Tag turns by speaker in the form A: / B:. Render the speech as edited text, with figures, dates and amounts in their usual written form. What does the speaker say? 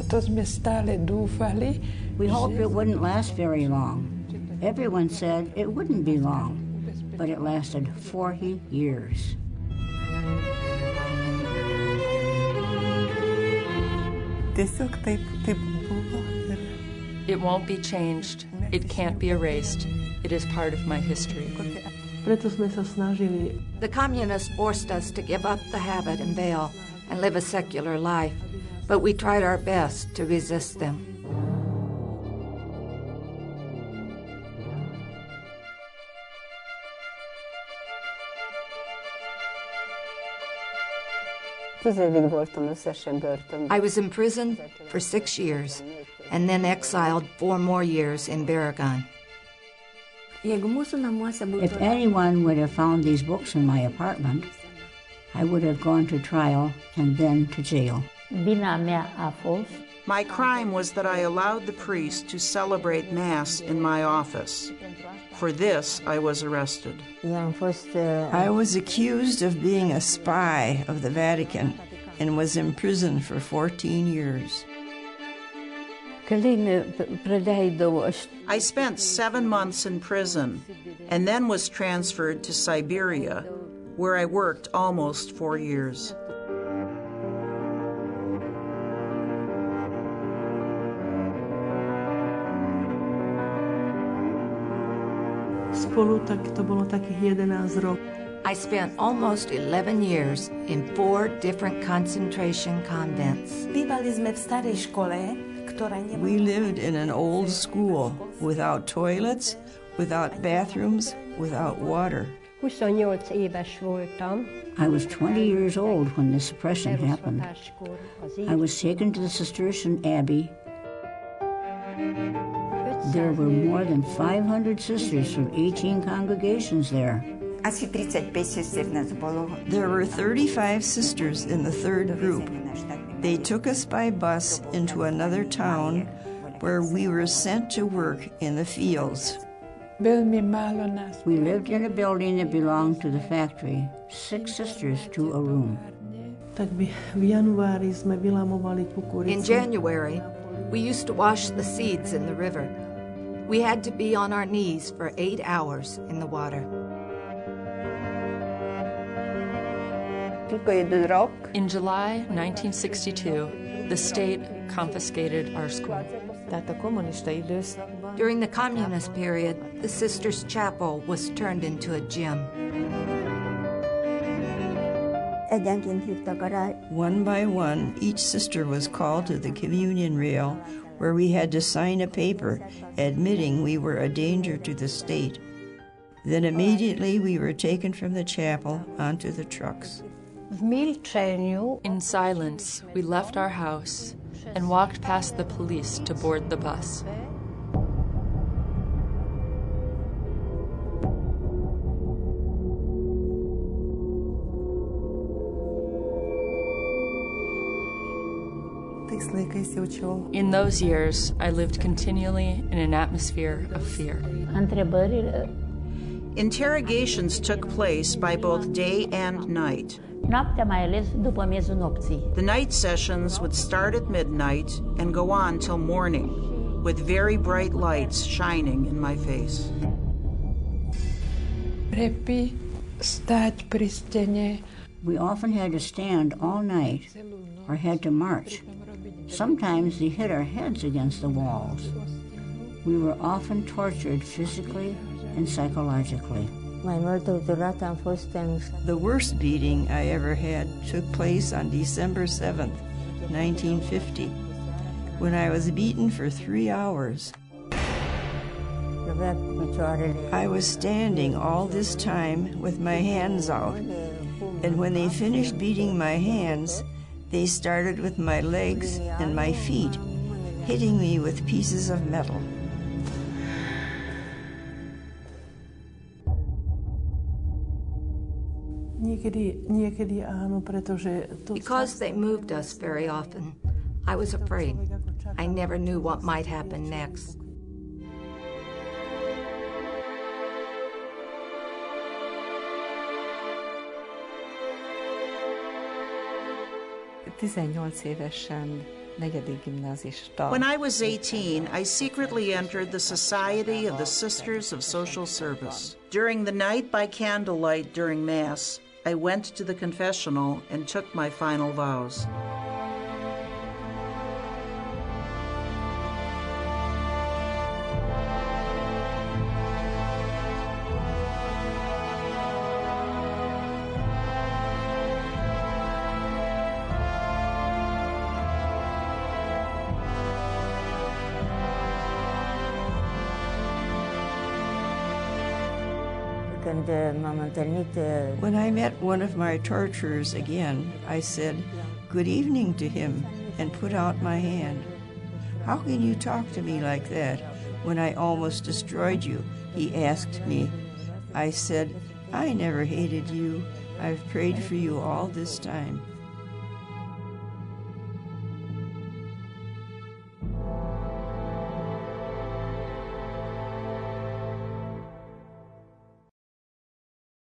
A: to sme stále dúfali.
B: We hoped it wouldn't last very long. Everyone said it wouldn't be long, but it lasted 40 years.
C: It won't be changed. It can't be erased. It is part of my history.
D: The communists forced us to give up the habit and veil and live a secular life, but we tried our best to resist them. I was imprisoned for 6 years and then exiled 4 more years in Baragon.
B: If anyone would have found these books in my apartment, I would have gone to trial and then to jail.
E: My crime was that I allowed the priest to celebrate Mass in my office. For this, I was arrested.
F: I was accused of being a spy of the Vatican and was imprisoned for 14 years.
E: I spent 7 months in prison and then was transferred to Siberia, where I worked almost 4 years.
D: I spent almost 11 years in 4 different concentration convents.
F: We lived in an old school without toilets, without bathrooms, without water.
B: I was 20 years old when the suppression happened. I was taken to the Cistercian Abbey. There were more than 500 sisters from 18 congregations there.
F: There were 35 sisters in the third group. They took us by bus into another town where we were sent to work in the fields.
B: We lived in a building that belonged to the factory, 6 sisters to a room.
D: In January, we used to wash the seeds in the river. We had to be on our knees for 8 hours in the water.
C: In July 1962, the state confiscated our school.
D: During the communist period, the Sisters' Chapel was turned into a gym.
F: One by one, each sister was called to the communion rail where we had to sign a paper admitting we were a danger to the state. Then immediately we were taken from the chapel onto the trucks.
C: In silence, we left our house and walked past the police to board the bus. In those years, I lived continually in an atmosphere of fear.
E: Interrogations took place by both day and night. The night sessions would start at midnight and go on till morning, with very bright lights shining in my face.
B: We often had to stand all night or had to march. Sometimes they hit our heads against the walls. We were often tortured physically and psychologically.
F: The worst beating I ever had took place on December 7th, 1950, when I was beaten for 3 hours. I was standing all this time with my hands out, and when they finished beating my hands, they started with my legs and my feet, hitting me with pieces of metal.
D: Because they moved us very often, I was afraid. I never knew what might happen next.
E: When I was 18, I secretly entered the Society of the Sisters of Social Service. During the night by candlelight during Mass, I went to the confessional and took my final vows.
F: When I met one of my torturers again, I said, "Good evening" to him and put out my hand. "How can you talk to me like that when I almost destroyed you?" he asked me. I said, "I never hated you. I've prayed for you all this time."